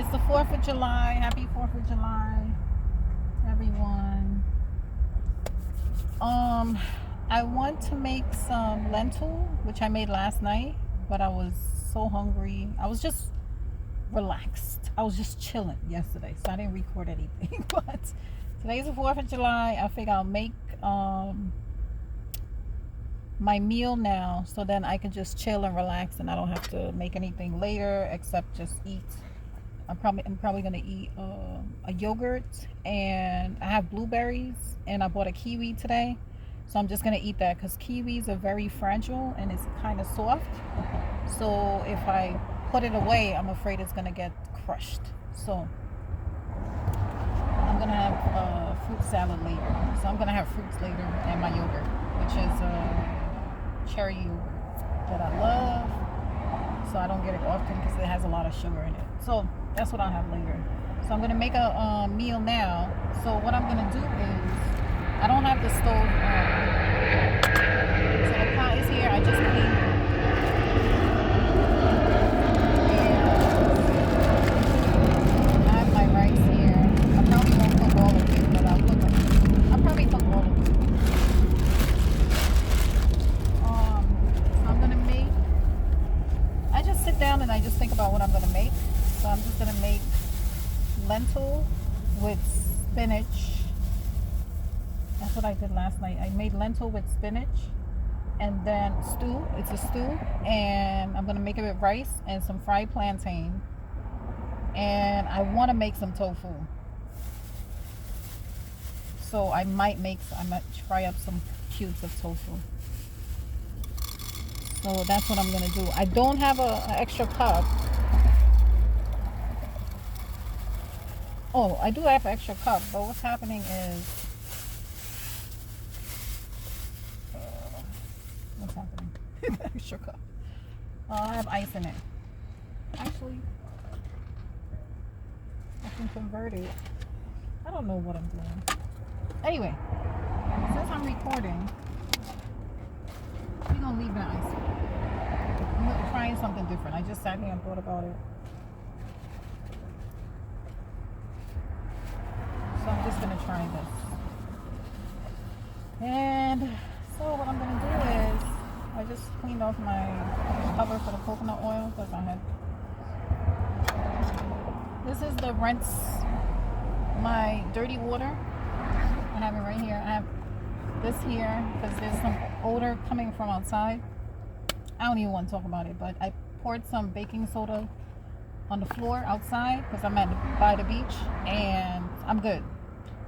It's the 4th of July. Happy 4th of July, everyone. I want to make some lentil, which I made last night, but I was so hungry. I was just relaxed. I was just chilling yesterday, so I didn't record anything. But today's the 4th of July. I think I'll make my meal now, so then I can just chill and relax, and I don't have to make anything later except just eat. I'm probably gonna eat a yogurt, and I have blueberries, and I bought a kiwi today, so I'm just gonna eat that because kiwis are very fragile and it's kind of soft. So if I put it away, I'm afraid it's gonna get crushed. So I'm gonna have fruit salad later. So I'm gonna have fruits later and my yogurt, which is cherry yogurt that I love. So I don't get it often because it has a lot of sugar in it. So that's what I'll have later. So I'm gonna make a meal now. So what I'm gonna do is, I don't have the stove on. So the pot is here. I just cleaned it. And I have my rice here. I probably won't cook all of it, but I'll probably cook all of it. So I'm gonna make. I just sit down and I just think about what I'm gonna make. So I'm just gonna make lentil with spinach. That's what I did last night. I made lentil with spinach and then stew. It's a stew, and I'm gonna make it with rice and some fried plantain. And I want to make some tofu. So I might fry up some cubes of tofu. So that's what I'm gonna do. I don't have an extra cup. Oh, I do have an extra cup, but what's happening is, what's happening? Extra cup. I have ice in it. Actually, I can convert it. I don't know what I'm doing. Anyway, since I'm recording, we're gonna leave the ice. I'm trying something different. I just sat here and thought about it. So I'm just gonna try this. And so what I'm gonna do is, I just cleaned off my cover for the coconut oil because I had. This is the rinse my dirty water. I have it right here. I have this here because there's some odor coming from outside. I don't even want to talk about it, but I poured some baking soda on the floor outside because I'm by the beach, and I'm good.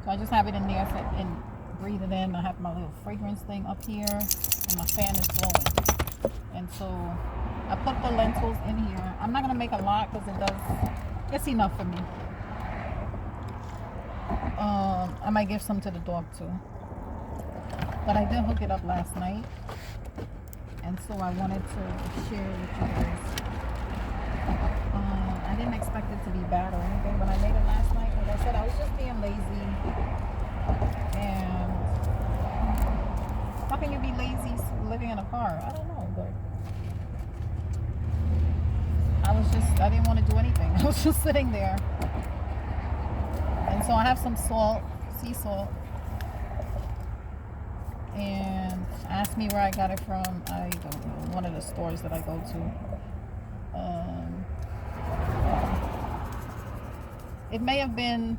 So I just have it in there and breathe it in. I have my little fragrance thing up here, and my fan is blowing. And so I put the lentils in here. I'm not gonna make a lot because it's enough for me. I might give some to the dog too, but I did hook it up last night, and so I wanted to share with you guys. I didn't expect it to be bad or anything when I made it last night. Like I said, I was just being lazy. And how can you be lazy living in a car? I don't know, but I didn't want to do anything. I was just sitting there. And so I have some salt, sea salt. And ask me where I got it from. I don't know. One of the stores that I go to. It may have been,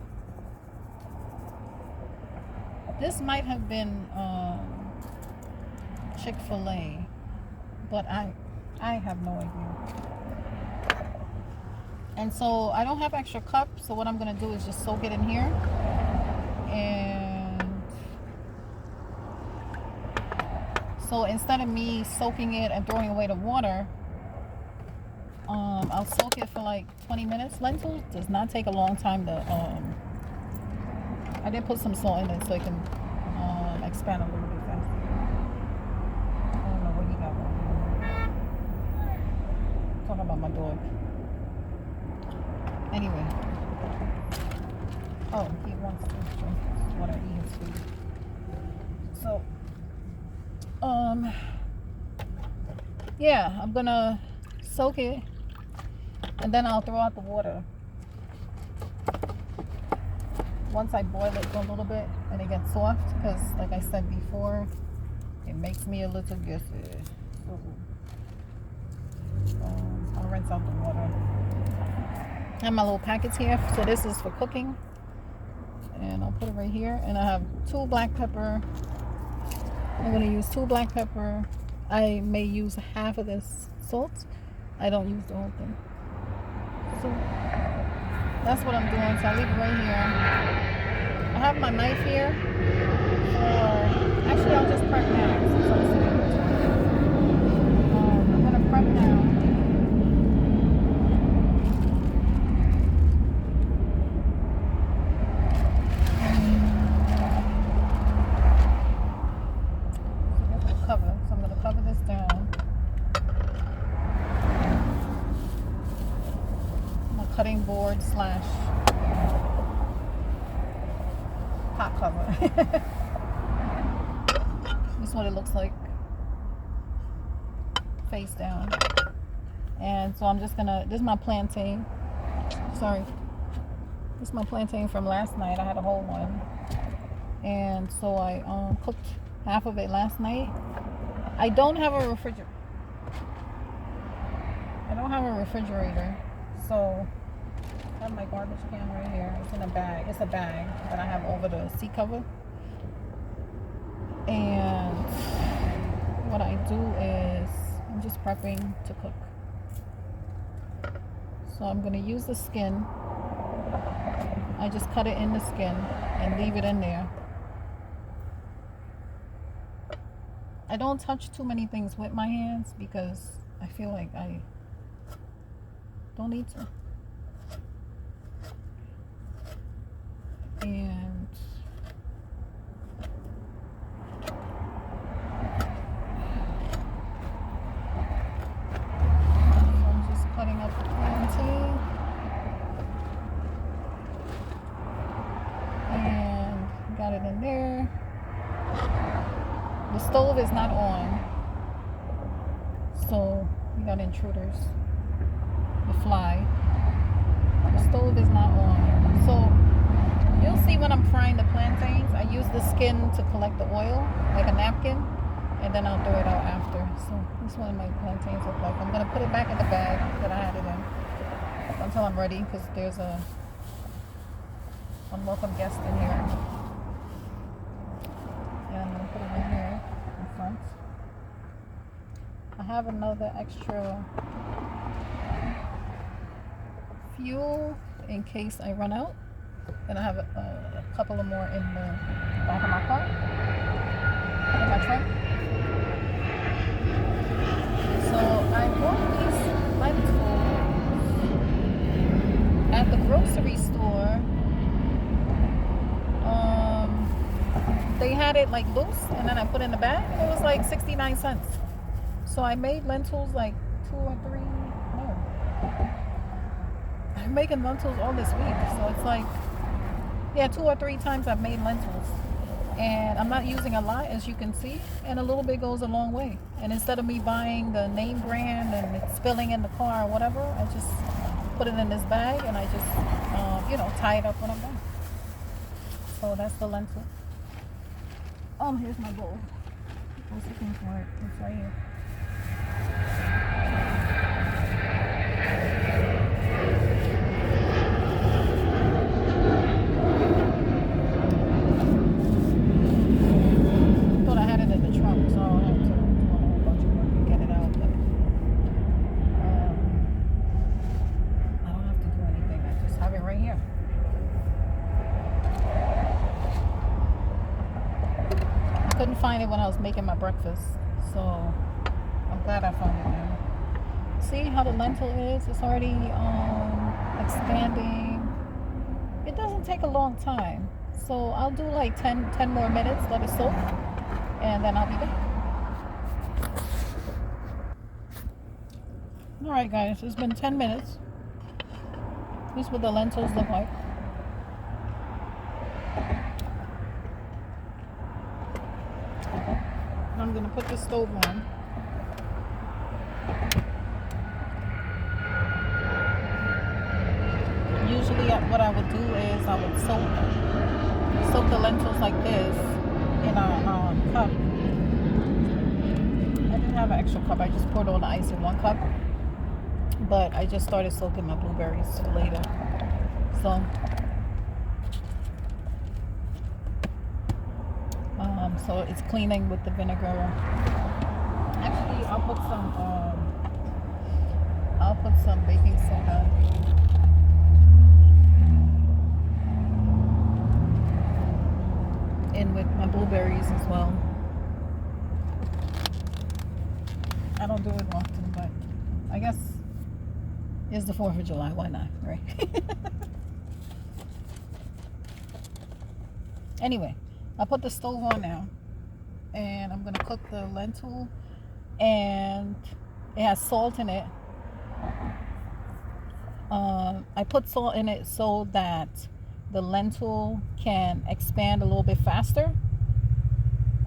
this might have been Chick-fil-A, but I have no idea. And so I don't have extra cup, so what I'm gonna do is just soak it in here. And so instead of me soaking it and throwing away the water, I'll soak it for like 20 minutes. Lentils does not take a long time to, I did put some salt in it so it can expand a little bit faster. I don't know what he got wrong. Talking about my dog. Anyway. Oh, he wants to drink water, eat his food. So, yeah, I'm gonna soak it, and then I'll throw out the water. once I boil it for a little bit and it gets soft, because like I said before, it makes me a little guessy. So I'll rinse out the water. I have my little packets here. So this is for cooking. And I'll put it right here. And I have 2 black pepper. I'm going to use 2 black pepper. I may use half of this salt. I don't use the whole thing. So that's what I'm doing. So I'll leave it right here. I have my knife here. Actually, I'll just prep now. Since I'm sitting here. I'm going to prep now. Cutting board / pot cover. This is what it looks like face down. And so I'm just gonna, this is my plantain. Sorry. This is my plantain from last night. I had a whole one. And so I cooked half of it last night. I don't have a refrigerator. So I have my garbage can right here. It's in a bag. It's a bag that I have over the seat cover. And what I do is I'm just prepping to cook. So I'm going to use the skin. I just cut it in the skin and leave it in there. I don't touch too many things with my hands because I feel like I don't need to. And I'm just cutting up the plantain and got it in there. The stove is not on, so we got intruders. The fly. The stove is not on, so you'll see when I'm frying the plantains, I use the skin to collect the oil, like a napkin, and then I'll throw it out after. So this is what my plantains look like. I'm going to put it back in the bag that I had it in until I'm ready, because there's a unwelcome guest in here. And I'm going to put it in here in front. I have another extra fuel in case I run out. And I have a couple of more in the back of my car, in my trunk. So I bought these lentils at the grocery store. They had it like loose, and then I put it in the bag, and it was like 69 cents. So I made lentils like 2 or 3. No, I'm making lentils all this week. So it's like, yeah, 2 or 3 times I've made lentils, and I'm not using a lot, as you can see, and a little bit goes a long way. And instead of me buying the name brand and it's spilling in the car or whatever, I just put it in this bag and I just tie it up when I'm done. So that's the lentil. Here's my bowl. I was looking for it. It's right here. Find it when I was making my breakfast, so I'm glad I found it now. See how the lentil is? It's already expanding. It doesn't take a long time, so I'll do like 10 more minutes, let it soak, and then I'll be back. Alright guys, it's been 10 minutes. This is what the lentils look like. I'm going to put the stove on. Usually what I would do is I would soak soak the lentils like this in a cup. I didn't have an extra cup. I just poured all the ice in one cup. But I just started soaking my blueberries for later. So it's cleaning with the vinegar. Actually, I'll put some baking soda in with my blueberries as well. I don't do it often, but I guess it's the 4th of July. Why not, right? Anyway, I put the stove on now, and I'm gonna cook the lentil, and it has salt in it. I put salt in it so that the lentil can expand a little bit faster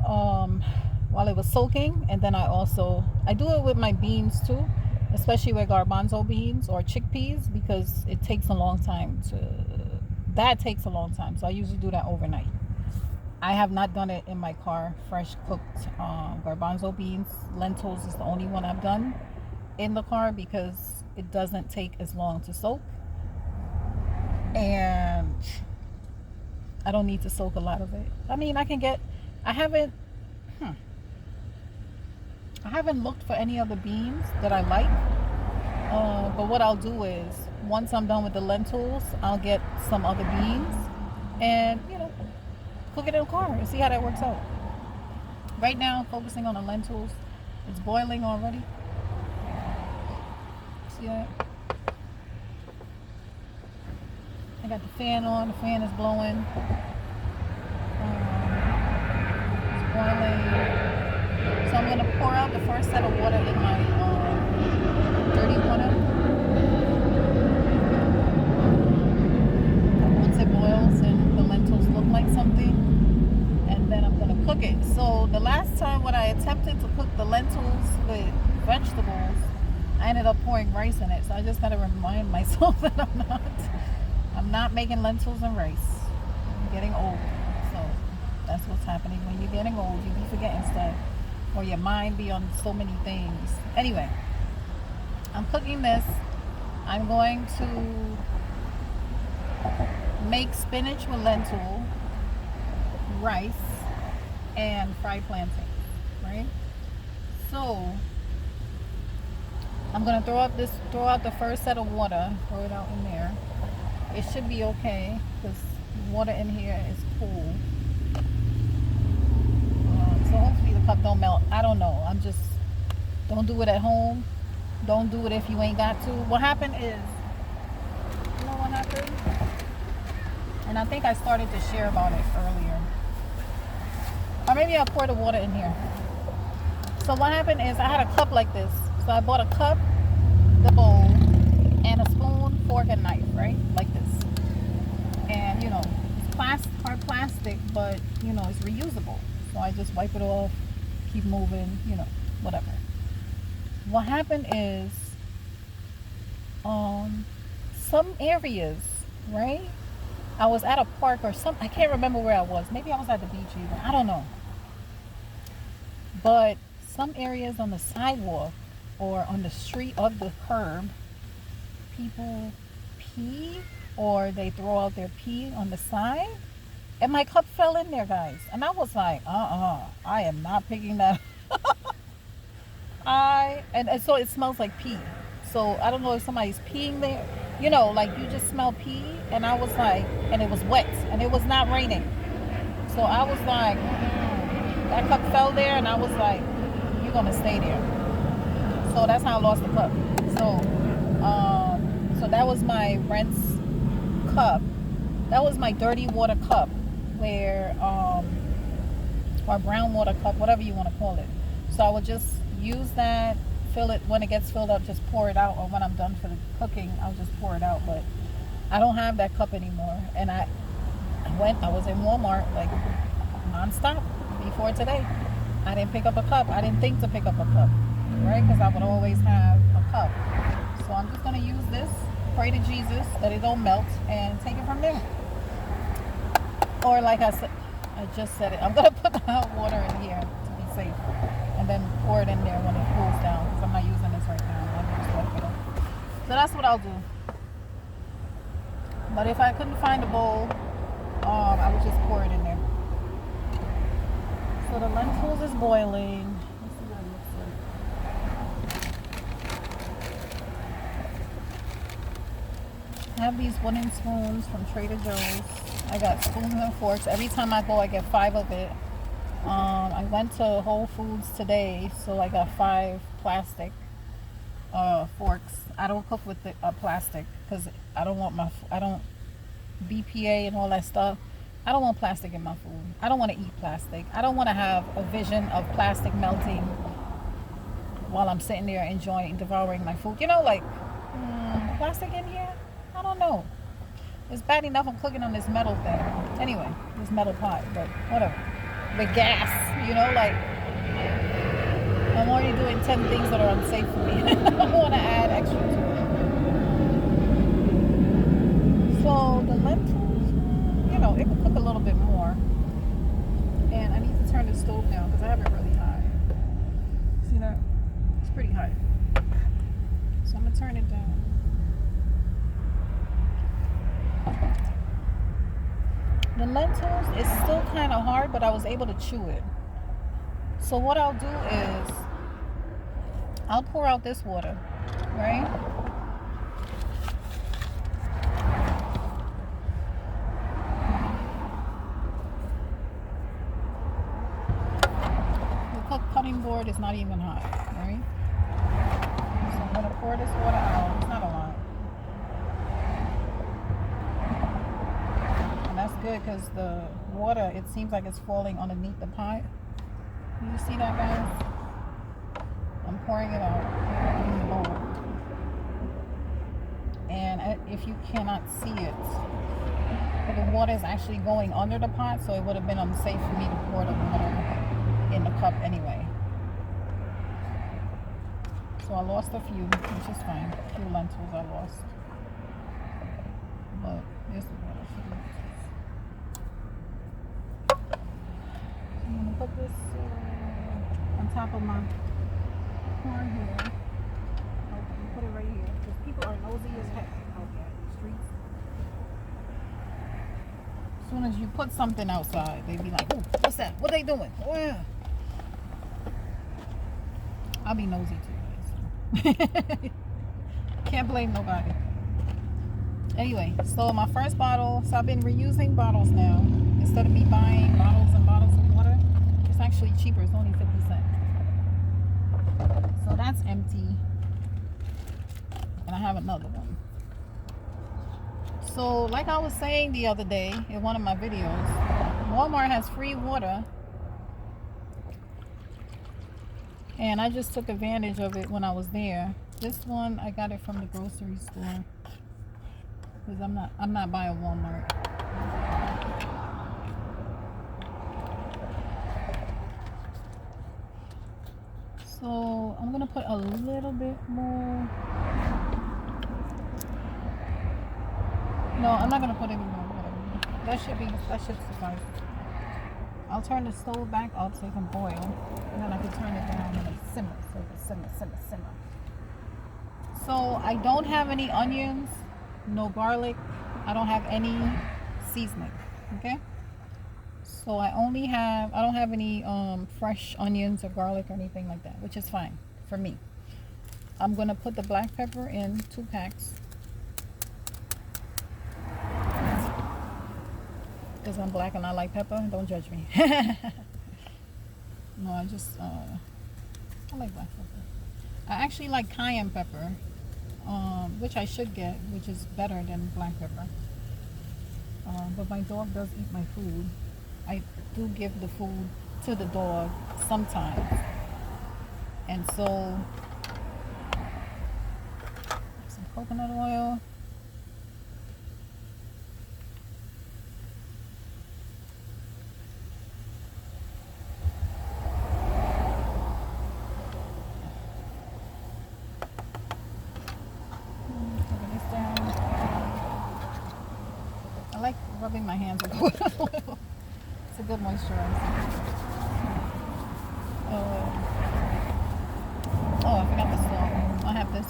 while it was soaking. And then I do it with my beans too, especially with garbanzo beans or chickpeas, because it takes a long time so I usually do that overnight. I have not done it in my car. Fresh cooked garbanzo beans. Lentils is the only one I've done in the car because it doesn't take as long to soak. And I don't need to soak a lot of it. I mean, I haven't looked for any other beans that I like. But what I'll do is, once I'm done with the lentils, I'll get some other beans and, cook it in the car and see how that works out. Right now, focusing on the lentils. It's boiling already. See that? I got the fan on. The fan is blowing. It's boiling. So I'm going to pour out the first set of water in my dirty water. Once it boils and the lentils look like something, and then I'm going to cook it. So the last time when I attempted to cook the lentils with vegetables, I ended up pouring rice in it. So I just got to remind myself that I'm not making lentils and rice. I'm getting old. So that's what's happening when you're getting old. You be forgetting stuff, or your mind be on so many things. Anyway, I'm cooking this. I'm going to make spinach with lentil, rice, and fried plantains, right? So I'm gonna throw out the first set of water, throw it out in there. It should be okay because water in here is cool. So hopefully the cup don't melt. I don't know. Don't do it at home. Don't do it if you ain't got to. What happened is, what happened? And I think I started to share about it earlier. Or maybe I'll pour the water in here. So what happened is, I had a cup like this. So I bought a cup, the bowl, and a spoon, fork, and knife, right? Like this. And, it's hard plastic, but, it's reusable. So I just wipe it off, keep moving, whatever. What happened is, some areas, right? I was at a park or something. I can't remember where I was. Maybe I was at the beach even. I don't know. But some areas on the sidewalk or on the street of the curb, people pee or they throw out their pee on the side. And my cup fell in there, guys. And I was like, I am not picking that. And so it smells like pee. So I don't know if somebody's peeing there. Like you just smell pee. And I was like, and it was wet. And it was not raining. So I was like, that cup fell there. And I was like, you're going to stay there. So that's how I lost the cup. So that was my rinse cup. That was my dirty water cup. Or brown water cup, whatever you want to call it. So I would just use that, fill it. When it gets filled up, just pour it out. Or when I'm done for the cooking, I'll just pour it out. But I don't have that cup anymore. And I was in Walmart like nonstop before today. I didn't pick up a cup. I didn't think to pick up a cup, right? Because I would always have a cup. So I'm just going to use this, pray to Jesus that it don't melt, and take it from there. Or like I said, I just said it. I'm gonna put the hot water in here to be safe, and then pour it in there when it cools down. Because I'm not using this right now. I'll just wipe it up. So that's what I'll do. But if I couldn't find a bowl, I would just pour it in there. So the lentils is boiling. Let's see what it looks like. I have these wooden spoons from Trader Joe's. I got spoons and forks. Every time I go, I get 5 of it. I went to Whole Foods today, so I got 5 plastic forks. I don't cook with the plastic because I don't want BPA and all that stuff. I don't want plastic in my food. I don't want to eat plastic. I don't want to have a vision of plastic melting while I'm sitting there enjoying, devouring my food. You know, like, plastic in here? I don't know. It's bad enough I'm cooking on this metal thing. Anyway, this metal pot, but whatever. With gas, you know, like, I'm already doing 10 things that are unsafe for me. I don't want to add extra to it. So the lentils, you know, it could cook a little bit more. And I need to turn the stove down because I have it really high. See that? It's pretty high. So I'm going to turn it down. The lentils is still kind of hard, but I was able to chew it. So what I'll do is I'll pour out this water, right? The cutting board is not even hot, right? So I'm going to pour this water out. It's not a lot. That's good because the water, it seems like it's falling underneath the pot. Do you see that, guys? I'm pouring it out in the bowl. And if you cannot see it, the water is actually going under the pot, so it would have been unsafe for me to pour the water in the cup anyway. So I lost a few, which is fine. A few lentils I lost. But there's the water for you. I'm going to put this on top of my corn here. Okay, put it right here because people are nosy as heck out there in the streets. As soon as you put something outside, they be like, "Oh, what's that? What are they doing?" Well, I'll be nosy too. Can't blame nobody. Anyway, so my first bottle, so I've been reusing bottles now. Instead of me buying bottles and bottles of water, it's actually cheaper. It's only 50 cents. So that's empty. And I have another one. So like I was saying the other day in one of my videos, Walmart has free water. And I just took advantage of it when I was there. This one, I got it from the grocery store. Because I'm not buying Walmart. So I'm gonna put a little bit more. No, I'm not gonna put any more water. That should suffice. I'll turn the stove back up so it can boil, and then I can turn it down and simmer, so it can simmer. So I don't have any onions, no garlic. I don't have any seasoning. Okay. So I don't have any fresh onions or garlic or anything like that, which is fine for me. I'm gonna put the black pepper in 2 packs. Because I'm black and I like pepper. Don't judge me. No, I like black pepper. I actually like cayenne pepper, which I should get, which is better than black pepper. But my dog does eat my food. I do give the food to the dog sometimes. And so, some coconut oil. I like rubbing my hands with oil. moisturizer. Oh, I forgot the salt. I have this.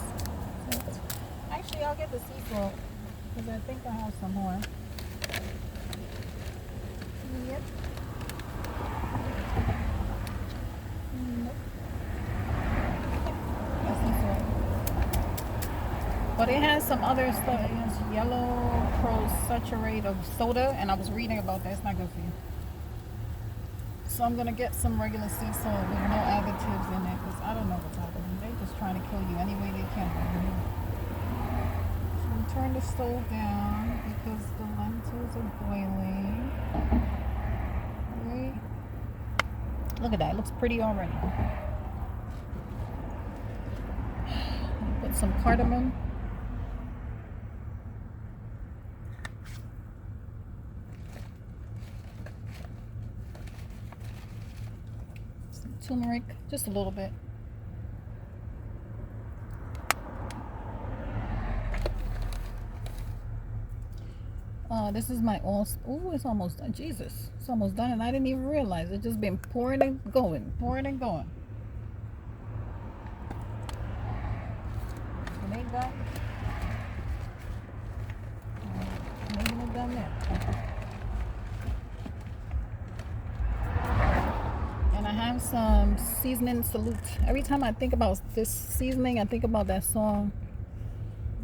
Actually, I'll get the sea salt because I think I have some more. Yep. Nope. That's sea salt. But it has some other stuff. It has yellow pro-saturate of soda, and I was reading about that. It's not good for you. So I'm gonna get some regular sea salt with no additives in it because I don't know what's happening. They're just trying to kill you any way they can. So we turn the stove down because the lentils are boiling. Right. Look at that. It looks pretty already. Put some cardamom. Turmeric, just a little bit. This is my all. Oh, it's almost done. Jesus, it's almost done, and I didn't even realize it. Just been pouring and going, pouring and going. It ain't done. Maybe it's done there. I have some seasoning salute. Every time I think about this seasoning, I think about that song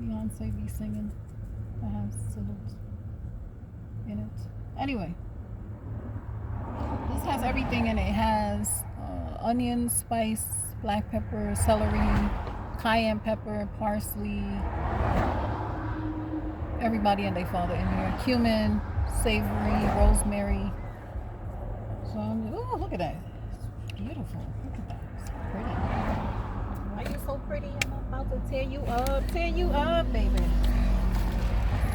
Beyonce be singing. I have salute in it. Anyway, this has everything in it. It has onion, spice, black pepper, celery, cayenne pepper, parsley, everybody and their father in here. Cumin, savory, rosemary. So oh, look at that. Beautiful. Look at that. It's pretty. Why are you so pretty? I'm about to tear you up, baby.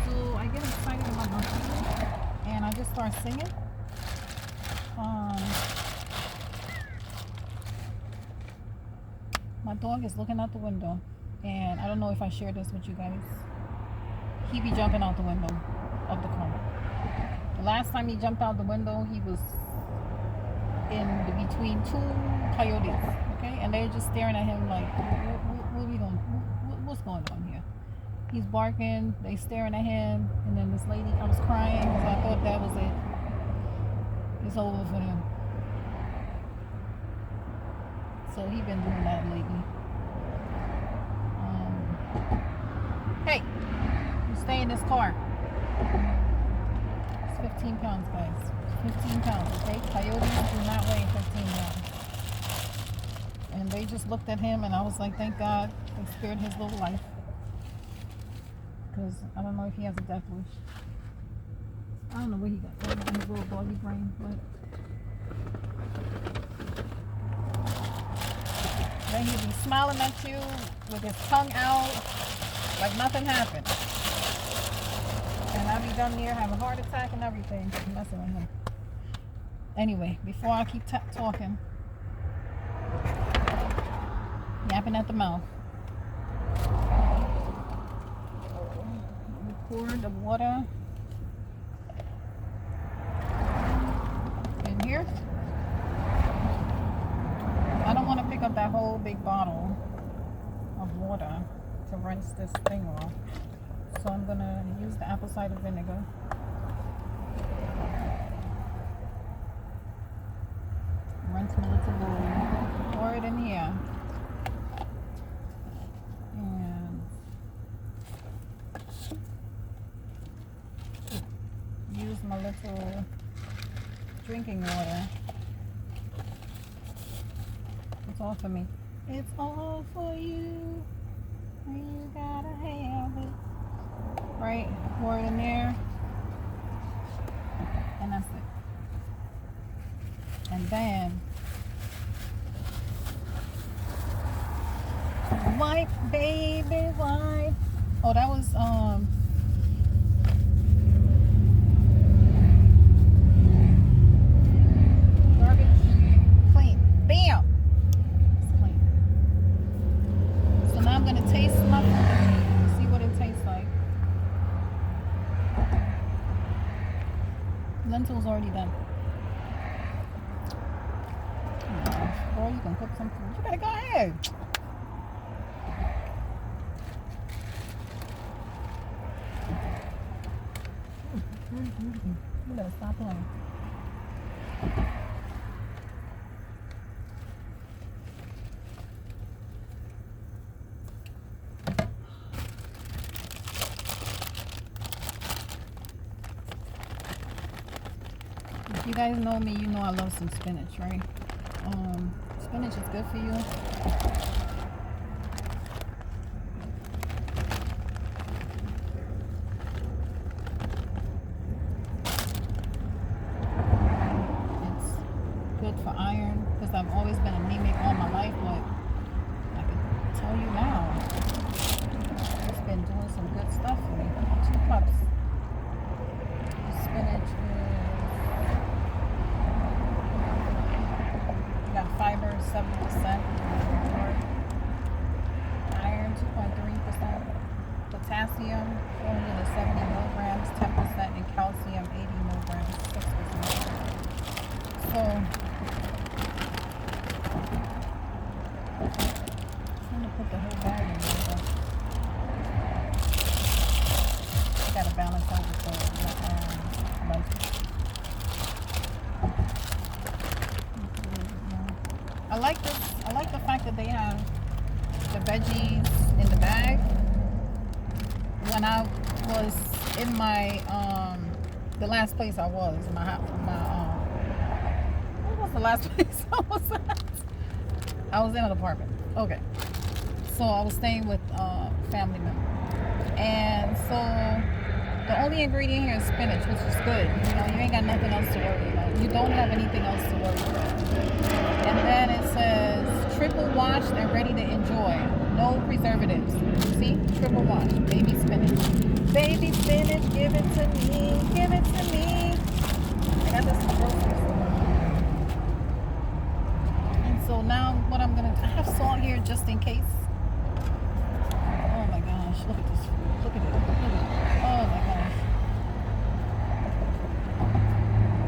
So I get excited about my food and I just start singing. My dog is looking out the window, and I don't know if I shared this with you guys. He be jumping out the window of the car. The last time he jumped out the window, he was between two coyotes, okay, and they're just staring at him like, what are we doing? What's going on here? He's barking, they staring at him, and then this lady, I was crying because I thought that was it. It's over for him. So he been doing that lately. Hey, you stay in this car. It's 15 pounds, guys. 15 pounds, okay? Coyotes do not weigh 15 pounds. And they just looked at him, and I was like, thank God they spared his little life. Because I don't know if he has a death wish. I don't know what he got going on in his little doggy brain, but then he'd be smiling at you with his tongue out like nothing happened. And I'd be down there having a heart attack and everything, messing with him. Anyway, before I keep talking, yapping at the mouth, pour the water in here. I don't want to pick up that whole big bottle of water to rinse this thing off, so I'm going to use the apple cider vinegar. Rinse my little bowl, pour it in here, and use my little drinking water. It's all for me. It's all for you. You gotta have it. Right? Pour it in there, and that's it. And then wipe, baby, wipe. Oh, that was garbage clean. Bam! It's clean. So now I'm gonna taste my food. See what it tastes like. Lentils already done. Girl, you can cook some food. You gotta go ahead. You better stop playing. If you guys know me, you know I love some spinach, right? Spinach is good for you. It's good for iron because I've always been anemic all my life, but I can tell you now, it's been doing some good stuff for me. 2 cups. Spinach is fiber 7%, iron 2.3%, potassium 470 milligrams 10%, and calcium 80 milligrams 6%. So I'm gonna put the whole bag in there, but I gotta balance out with the lentils. I like this. I like the fact that they have the veggies in the bag. When I was in my the last place I was, what was the last place I was at? I was in an apartment. Okay, so I was staying with a family member, and so the only ingredient here is spinach, which is good. You know, you ain't got nothing else to worry about. You don't have anything else to worry about. And then it says triple washed and ready to enjoy. No preservatives. See? Triple washed. Baby spinach. Baby spinach, give it to me. Give it to me. I got this from grocery store. And so now what I'm gonna, I have salt here just in case. Oh my gosh, look at this food. Look at it. Look at it. Oh my gosh.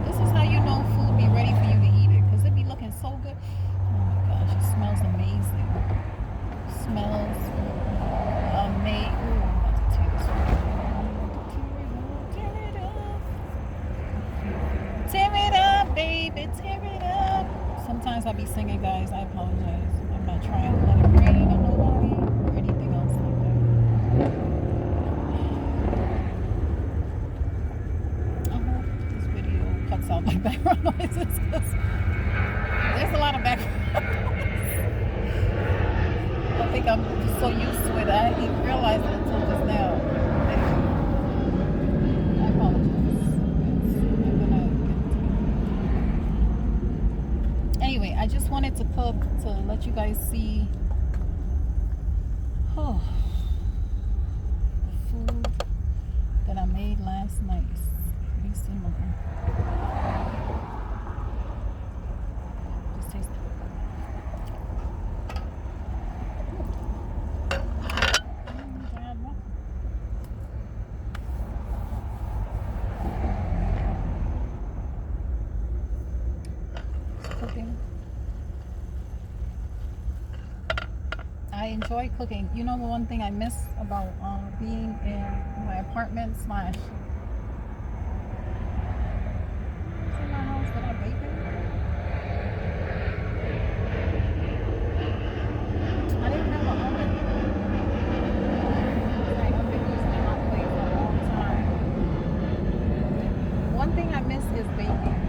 This is how you know food be ready for you to eat it, because it be looking so good. Oh my gosh, it smells amazing. Smells amazing. Ooh, I'm about to tear this one. Tear it up. Tear it up, baby. Tear it up. Sometimes I be singing, guys. I apologize. I'm not trying to let it rain on nobody or anything else like that. I hope this video cuts out my background noises, because there's a lot of background noise. I think I'm just so used to it. I didn't realize it until just now. I apologize. Anyway, I just wanted to cook to let you guys see the food that I made last night. Pretty similar. Just taste it. Cooking. I enjoy cooking. You know, the one thing I miss about being in my apartment / my house that I bake in? I didn't have an oven. Like, I've been using my plate for a long time. One thing I miss is baking.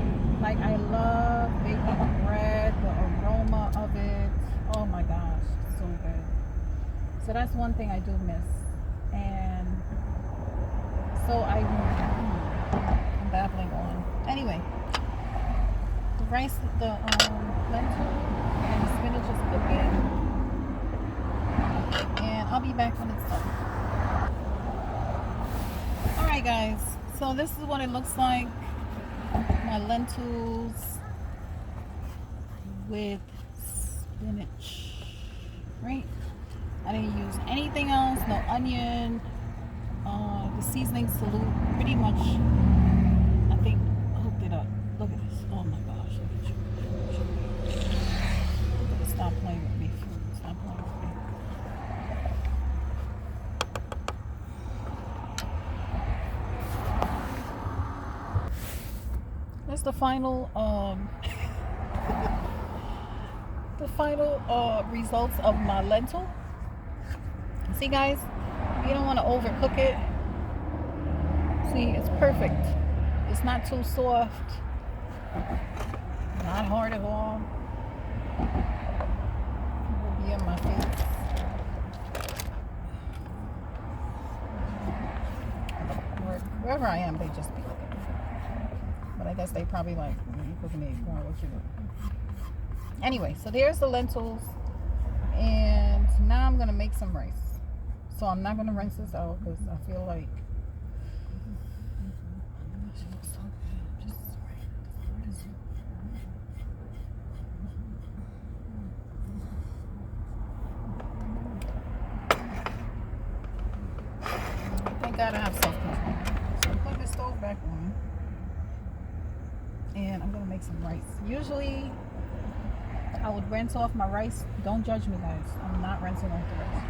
Like, I love baking bread, the aroma of it. Oh my gosh, so good. So that's one thing I do miss. And so I'm babbling on. Anyway, the rice, the lentil and the spinach is cooking. And I'll be back when it's done. Alright guys, so this is what it looks like. My lentils with spinach, right? I didn't use anything else, no onion. The seasoning salute pretty much, I think, hooked it up. Look at this. Oh my gosh, look at you. here's the final results of my lentil. See guys, you don't want to overcook it. See, it's perfect. It's not too soft, not hard at all. It will be in my face. Wherever I am, they just be looking. But I guess they probably like, you cooking eggs, what you doing? Anyway, so there's the lentils, and now I'm gonna make some rice. So I'm not gonna rinse this out because I feel like thank God I have self-control. So I'm putting the stove back on, and I'm gonna make some rice. Usually I would rinse off my rice. Don't judge me guys, I'm not rinsing off the rice.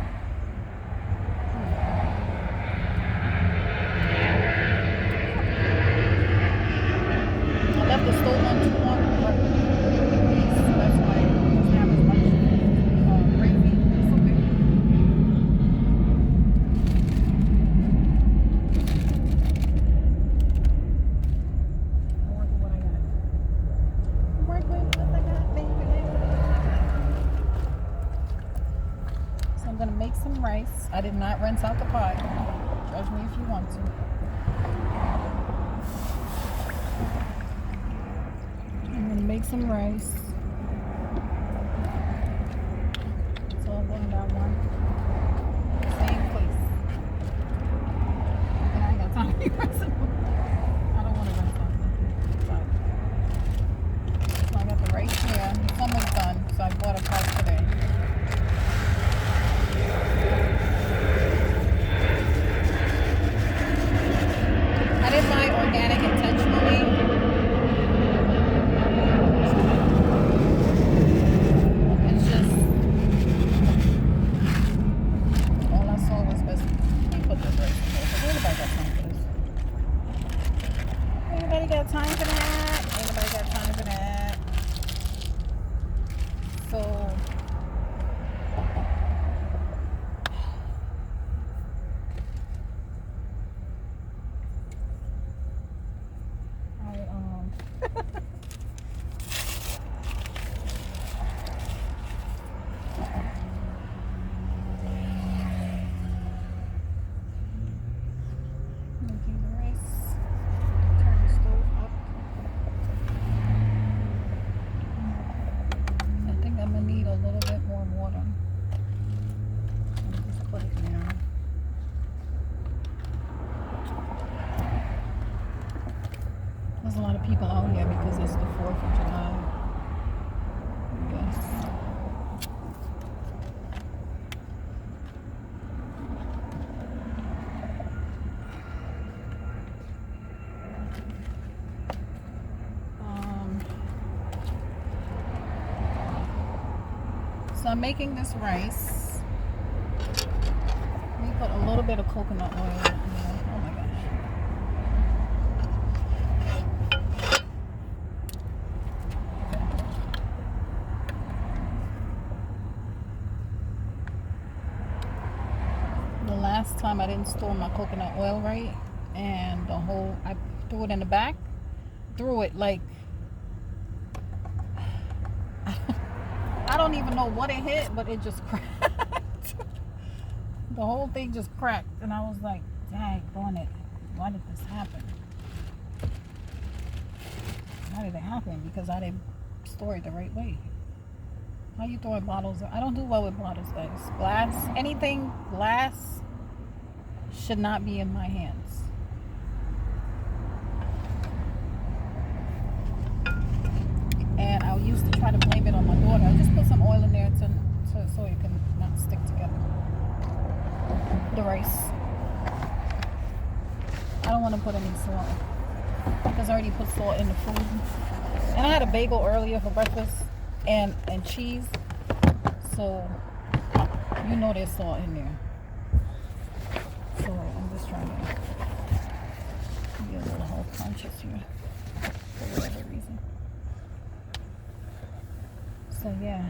I left the stove on too long, but so that's why it doesn't have as much gravy. It's okay. I'll work with what I got. Work with what I got, baby. So I'm gonna make some rice. I did not rinse out the pot. Judge me if you want to. I'm gonna make some rice. So I'm going that one. Same place. And I ain't got time to be rinsing. I don't want to rinse something. So I got the rice here. Some is done, so I bought a pot today. I didn't buy organic intentionally. It's just all I saw was best. Let me put this right here. Anybody got time for that? Anybody got time for that? So making the rice. Turn the stove up. I think I'm gonna need a little bit more water. Just put it down. There's a lot of people out here because it's the 4th of July. Yes. So I'm making this rice. Let me put a little bit of coconut oil in there. Oh my gosh. The last time I didn't store my coconut oil right, and I threw it in the back, threw it like, I don't even know what it hit, but it just cracked. The whole thing just cracked, and I was like, dang, darn it, why did this happen? Why did it happen? Because I didn't store it the right way. How you throwing bottles? I don't do well with bottles, guys. Glass, anything glass should not be in my hands. And I used to try to blame it on my daughter. I just put some oil in there so it can not stick together. The rice. I don't want to put any salt because I already put salt in the food. And I had a bagel earlier for breakfast and cheese. So you know there's salt in there. So I'm just trying to be a little health conscious here. So yeah,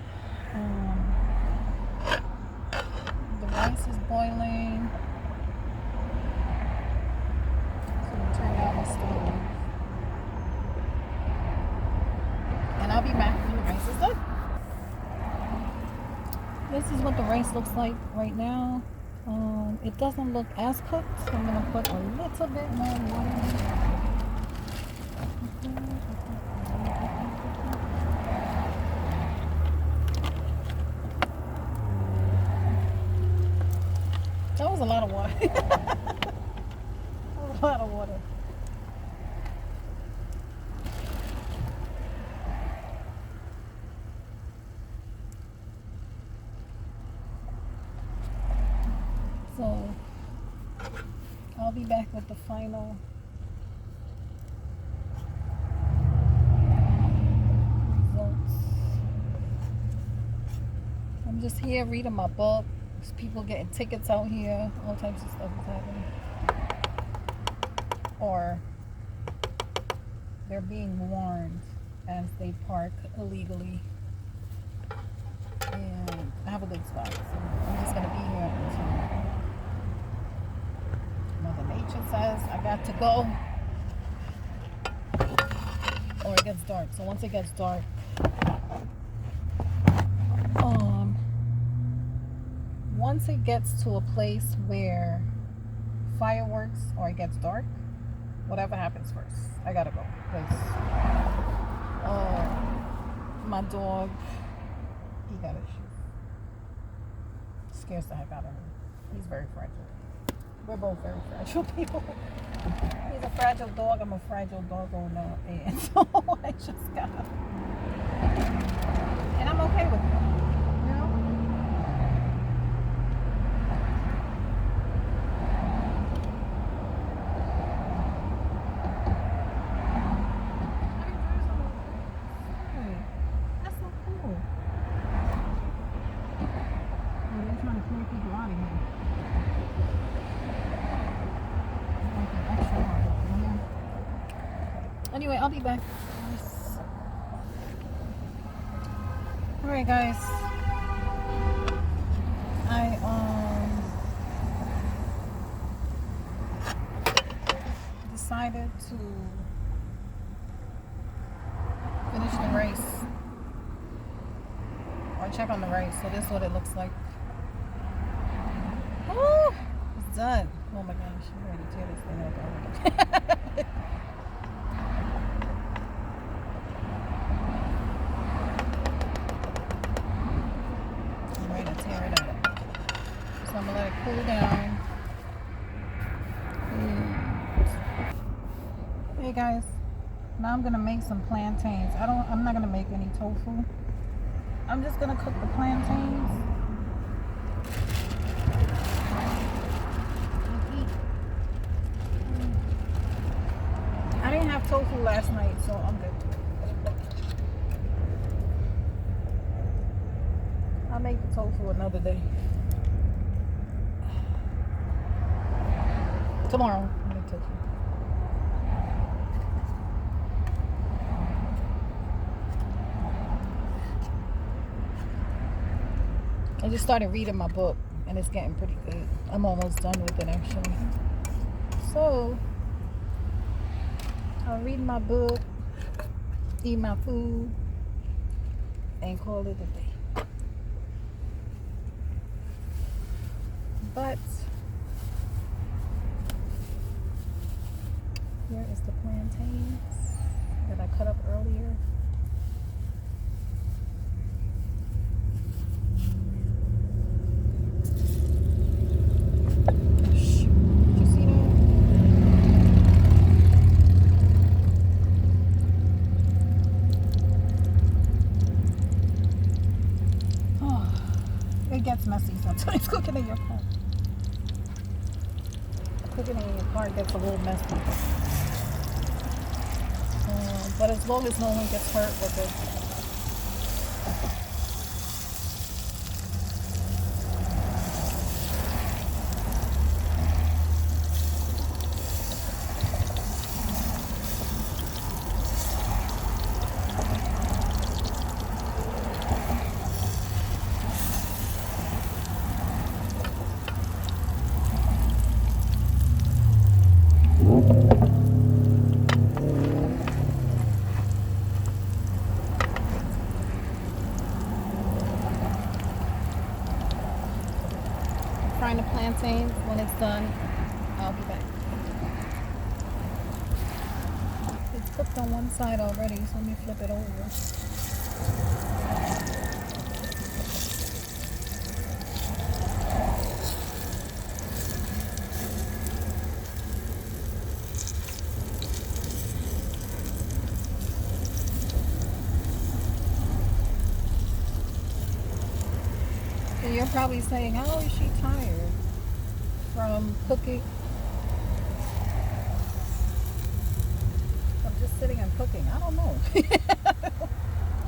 the rice is boiling. So I'm turning on the stove, and I'll be back when the rice is done. This is what the rice looks like right now. It doesn't look as cooked, so I'm gonna put a little bit more water. That was a lot of water. That was a lot of water. So I'll be back with the final results. I'm just here reading my book. There's people getting tickets out here. All types of stuff is happening. Or they're being warned as they park illegally. And I have a good spot, so I'm just gonna be here until Mother Nature says I got to go, or it gets dark. So once it gets dark, once it gets to a place where fireworks or it gets dark, whatever happens first, I gotta go, because my dog, he got issues. Scares the heck out of me. He's very fragile. We're both very fragile people. He's a fragile dog. I'm a fragile dog owner, and so I just gotta. And I'm okay with it. You know. Hey, that's so cool. Oh, they're trying to pull people out of here. Anyway, I'll be back. Alright guys. I decided to finish the rice. Or check on the rice. So this is what it looks like. Oh, it's done. Oh my gosh, I'm ready to tear this thing up already. So I'm gonna let it cool down. Hey guys, now I'm gonna make some plantains. I'm not gonna make any tofu. I'm just gonna cook the plantains. I didn't have tofu last night, so I'm good. I'll make the tofu another day. Tomorrow, I'm gonna touch you. I just started reading my book, and it's getting pretty good. I'm almost done with it, actually. So, I'll read my book, eat my food, and call it a day. But here is the plantains that I cut up earlier. Did you see that? Oh, it gets messy sometimes cooking in your car. Cooking in your car gets a little messy. But as long as no one gets hurt with it. done, I'll be back. It's cooked on one side already, so let me flip it over. So you're probably saying, how is she tired from cooking? I'm just sitting and cooking. I don't know.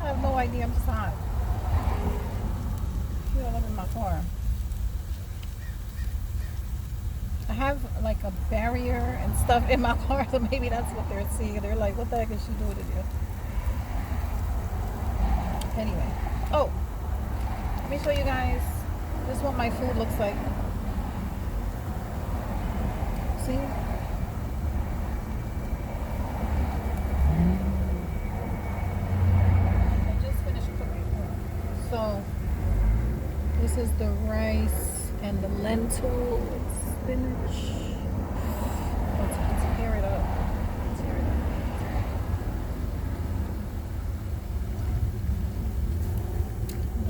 I have no idea. I'm just hot. I feel I'm in my car. I have like a barrier and stuff in my car, so maybe that's what they're seeing. They're like, what the heck is she doing in here? Anyway. Oh, let me show you guys. This is what my food looks like. See? I just finished cooking. So, this is the rice and the lentils, spinach. Let's tear it up. Tear it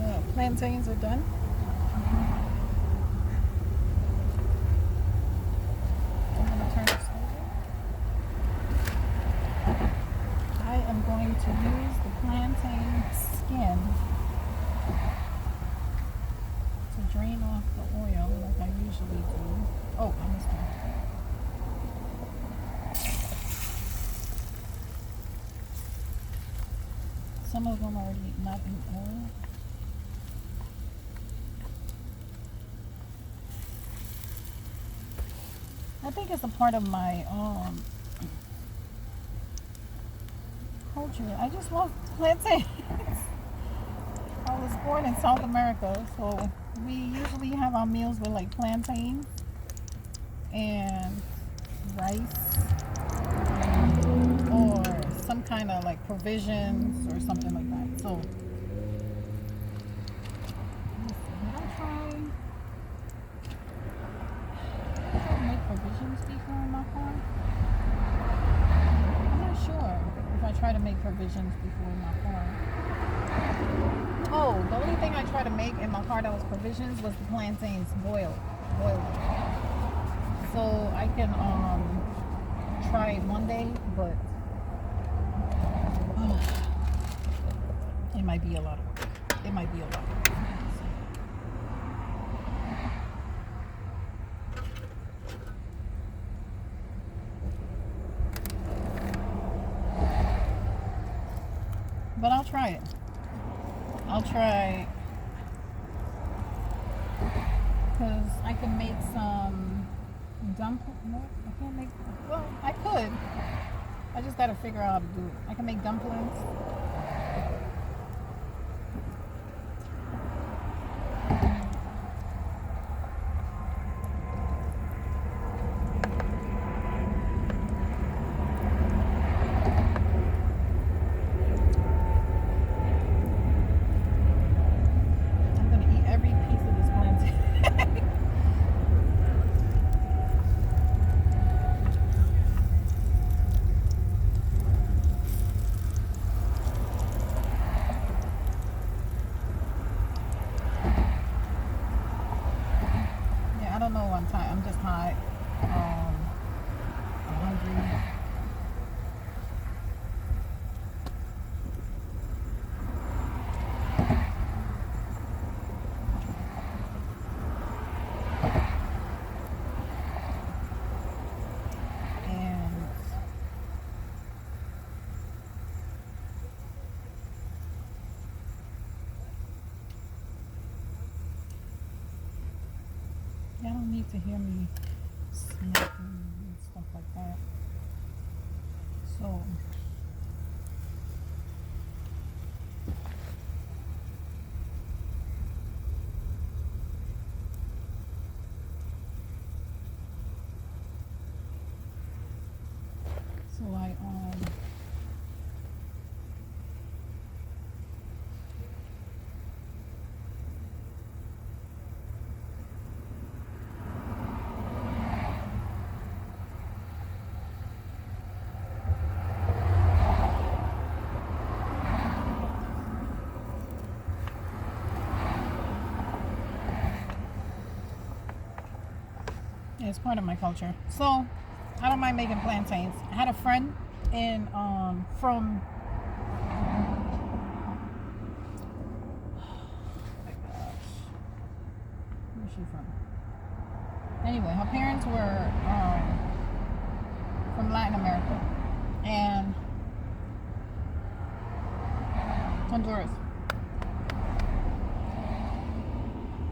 up. The plantains are done. I'm going to turn this over. I am going to use the plantain skin to drain off the oil like I usually do. Oh, I missed one. Some of them are already not in oil. I think it's a part of my culture. I just love plantains. I was born in South America, so we usually have our meals with like plantain and rice or some kind of like provisions or something like that. So did I try to make provisions before in my car? I'm not sure if I try to make provisions before in my car. Oh, the only thing I tried to make in my car that was provisions was the plantains boiled. So I can try it one day, but it might be a lot of work. It might be a lot of work. But I'll try it. I'll try, because I can make some no, I can't make, well, I could. I just got to figure out how to do it. I can make dumplings. I'm just hot. I'm hungry. And y'all don't need to hear me snacking and stuff like that. So I It's part of my culture. So I don't mind making plantains. I had a friend in from where's she from? Anyway, her parents were from Latin America and Honduras.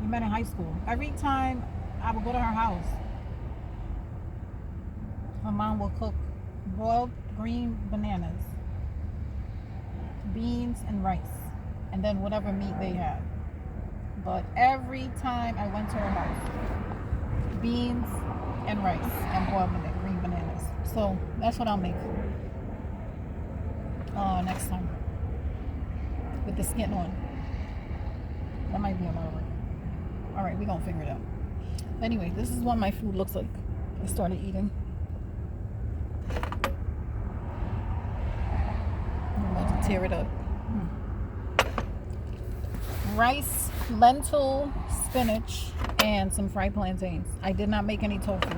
We met in high school. Every time I would go to her house, her mom would cook boiled green bananas, beans, and rice, and then whatever meat they had. But every time I went to her house, beans and rice and boiled green bananas. So that's what I'll make next time with the skin on. That might be a lot of work. All right, we're gonna figure it out. Anyway, this is what my food looks like. I started eating. I'm about to tear it up. Rice, lentil, spinach, and some fried plantains. I did not make any tofu.